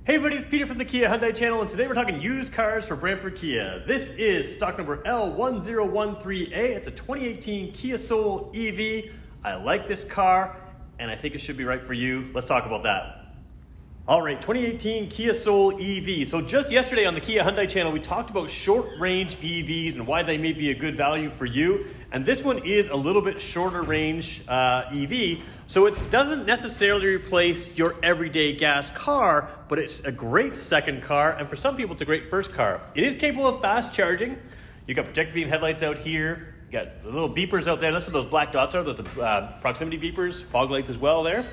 Hey everybody, it's Peter from the Kia Hyundai channel, and today we're talking used cars for Brantford Kia. This is stock number L1013A. It's a 2018 Kia Soul EV. I like this car, and I think it should be right for you. Let's talk about that. All right, 2018 Kia Soul EV. So just yesterday on the Kia Hyundai channel, we talked about short-range EVs and why they may be a good value for you. And this one is a little bit shorter range EV. So it doesn't necessarily replace your everyday gas car, but it's a great second car. And for some people, it's a great first car. It is capable of fast charging. You got projector beam headlights out here. You got the little beepers out there. That's what those black dots are, the proximity beepers, fog lights as well there.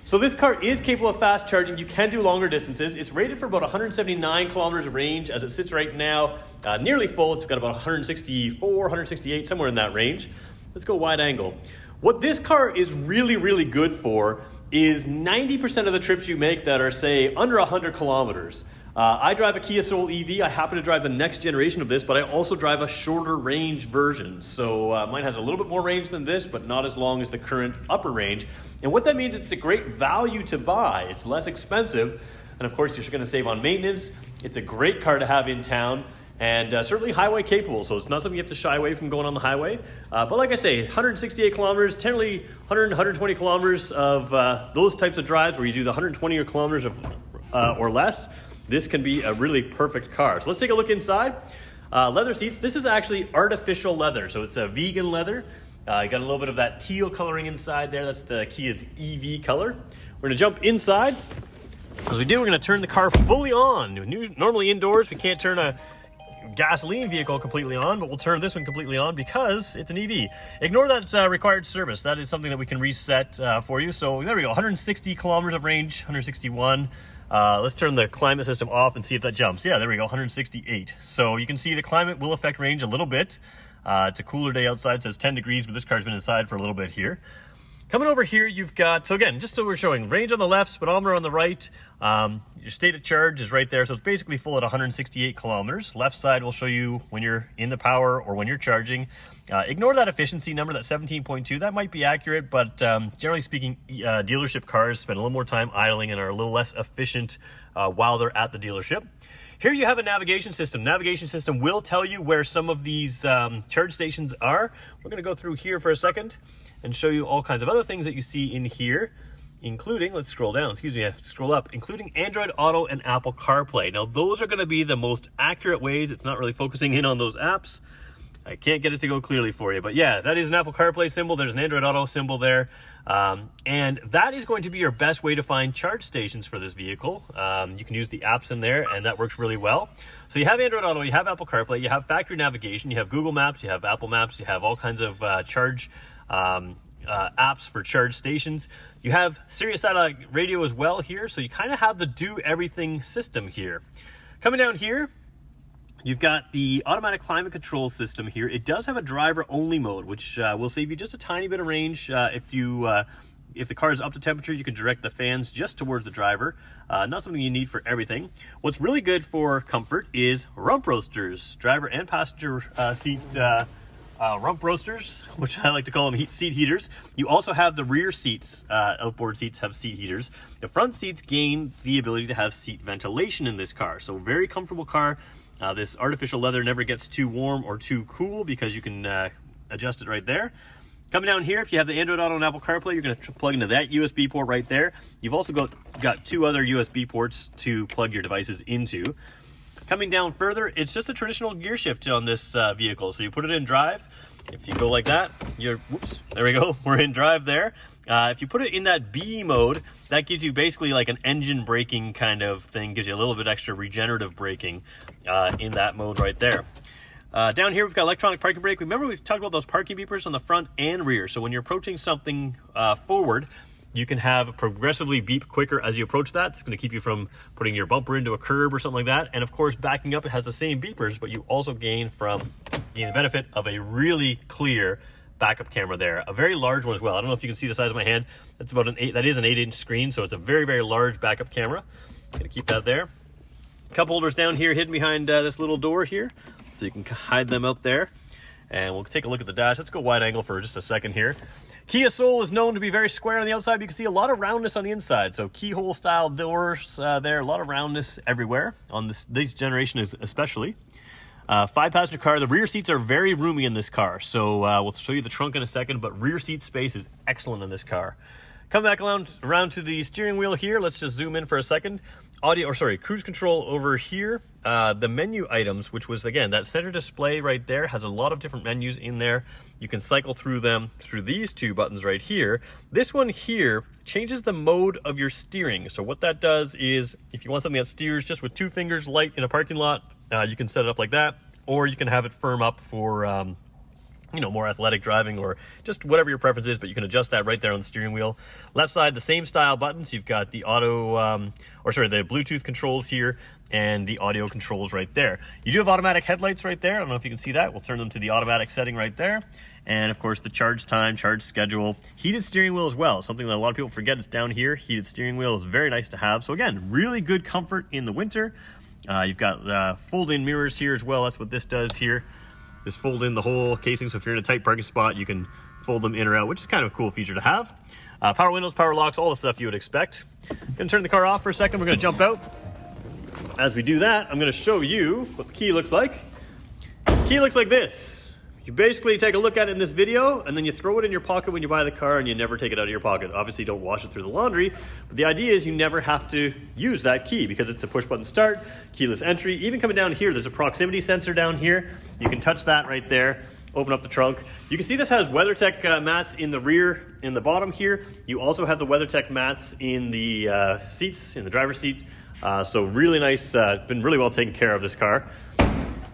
So this car is capable of fast charging. You can do longer distances. It's rated for about 179 kilometers of range as it sits right now. Nearly full. It's got about 164, 168, somewhere in that range. Let's go wide angle. What this car is really, really good for is 90% of the trips you make that are, say, under 100 kilometers. I drive a Kia Soul EV. I happen to drive the next generation of this, but I also drive a shorter range version. So mine has a little bit more range than this, but not as long as the current upper range. And what that means is it's a great value to buy. It's less expensive. And of course, you're going to save on maintenance. It's a great car to have in town. And certainly highway capable, so it's not something you have to shy away from going on the highway. But like I say, 168 kilometers, generally 100, 120 kilometers of those types of drives where you do the 120 kilometers or less. This can be a really perfect car. So let's take a look inside. Leather seats. This is actually artificial leather, so it's a vegan leather. You got a little bit of that teal coloring inside there. That's the Kia's EV color. We're going to jump inside. As we do, we're going to turn the car fully on. Normally indoors, we can't turn a gasoline vehicle completely on, but we'll turn this one completely on because it's an EV. Ignore that required service. That is something that we can reset for you. So there we go, 160 kilometers of range, 161. Let's turn the climate system off and see if that jumps. Yeah, there we go, 168. So you can see the climate will affect range a little bit. It's a cooler day outside, it says 10 degrees, but this car's been inside for a little bit here. Coming over here, you've got, so again, just so we're showing range on the left, speedometer on the right. Your state of charge is right there, so it's basically full at 168 kilometers. Left side will show you when you're in the power or when you're charging. Ignore that efficiency number, that 17.2. That might be accurate, but generally speaking, dealership cars spend a little more time idling and are a little less efficient while they're at the dealership. Here you have a navigation system. Navigation system will tell you where some of these charge stations are. We're going to go through here for a second and show you all kinds of other things that you see in here, including, let's scroll down, excuse me, I have to scroll up, including Android Auto and Apple CarPlay. Now, those are going to be the most accurate ways. It's not really focusing in on those apps. I can't get it to go clearly for you, but yeah, that is an Apple CarPlay symbol. There's an Android Auto symbol there. And that is going to be your best way to find charge stations for this vehicle. You can use the apps in there, and that works really well. So you have Android Auto, you have Apple CarPlay, you have factory navigation, you have Google Maps, you have Apple Maps, you have all kinds of charge apps for charge stations. You have Sirius satellite radio as well here, so you kind of have the do everything system here. Coming down here, you've got the automatic climate control system here. It does have a driver only mode, which will save you just a tiny bit of range. If the car is up to temperature, you can direct the fans just towards the driver. Not something you need for everything. What's really good for comfort is rump roasters, driver and passenger seat rump roasters, which I like to call them seat heaters. You also have the rear seats, outboard seats have seat heaters. The front seats gain the ability to have seat ventilation in this car. So very comfortable car. This artificial leather never gets too warm or too cool because you can adjust it right there. Coming down here, if you have the Android Auto and Apple CarPlay, you're going to plug into that USB port right there. You've also got two other USB ports to plug your devices into. Coming down further, it's just a traditional gear shift on this vehicle. So you put it in drive. If you go like that, whoops, there we go. We're in drive there. If you put it in that B mode, that gives you basically like an engine braking kind of thing, gives you a little bit extra regenerative braking in that mode right there. Down here, we've got electronic parking brake. Remember, we've talked about those parking beepers on the front and rear. So when you're approaching something forward, you can have progressively beep quicker as you approach that. It's going to keep you from putting your bumper into a curb or something like that. And of course, backing up, it has the same beepers, but you also gain the benefit of a really clear backup camera there. A very large one as well. I don't know if you can see the size of my hand. That's about that is an 8-inch screen, so it's a very, very large backup camera. Gonna keep that there. Cup holders down here hidden behind this little door here, so you can hide them out there. And we'll take a look at the dash. Let's go wide angle for just a second here. Kia Soul is known to be very square on the outside, but you can see a lot of roundness on the inside. So keyhole style doors there, a lot of roundness everywhere on this generation especially. 5-passenger car. The rear seats are very roomy in this car. So we'll show you the trunk in a second, but rear seat space is excellent in this car. Come back around to the steering wheel here. Let's just zoom in for a second. Cruise control over here. The menu items, which was, again, that center display right there, has a lot of different menus in there. You can cycle through them through these two buttons right here. This one here changes the mode of your steering. So what that does is, if you want something that steers just with 2 fingers light in a parking lot, you can set it up like that, or you can have it firm up for more athletic driving or just whatever your preference is, but you can adjust that right there on the steering wheel. Left side, the same style buttons. You've got the the Bluetooth controls here and the audio controls right there. You do have automatic headlights right there. I don't know if you can see that. We'll turn them to the automatic setting right there. And of course, the charge time, charge schedule, heated steering wheel as well. Something that a lot of people forget is down here. Heated steering wheel is very nice to have. So again, really good comfort in the winter. You've got fold-in mirrors here as well. That's what this does here. Just fold in the whole casing, so if you're in a tight parking spot, you can fold them in or out, which is kind of a cool feature to have. Power windows, power locks, all the stuff you would expect. Gonna turn the car off for a second. We're gonna jump out. As we do that, I'm gonna show you what the key looks like. The key looks like this. You basically take a look at it in this video, and then you throw it in your pocket when you buy the car, and you never take it out of your pocket. Obviously, don't wash it through the laundry, but the idea is you never have to use that key because it's a push-button start, keyless entry. Even coming down here, there's a proximity sensor down here. You can touch that right there, open up the trunk. You can see this has WeatherTech mats in the rear, in the bottom here. You also have the WeatherTech mats in the seats, in the driver's seat. So really nice, been really well taken care of, this car.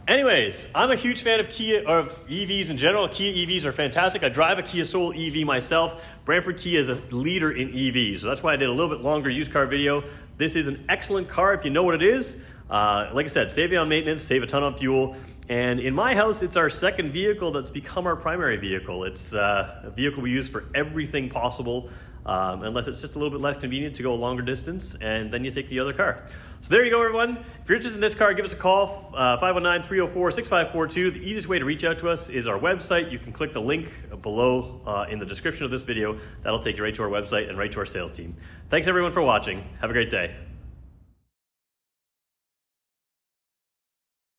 Anyways, I'm a huge fan of EVs in general. Kia EVs are fantastic. I drive a Kia Soul EV myself. Brantford Kia is a leader in EVs, so that's why I did a little bit longer used car video. This is an excellent car if you know what it is. Like I said, save you on maintenance, save a ton on fuel. And in my house, it's our second vehicle that's become our primary vehicle. It's a vehicle we use for everything possible, unless it's just a little bit less convenient to go a longer distance, and then you take the other car. So there you go, everyone. If you're interested in this car, give us a call, 519-304-6542. The easiest way to reach out to us is our website. You can click the link below in the description of this video. That'll take you right to our website and right to our sales team. Thanks, everyone, for watching. Have a great day.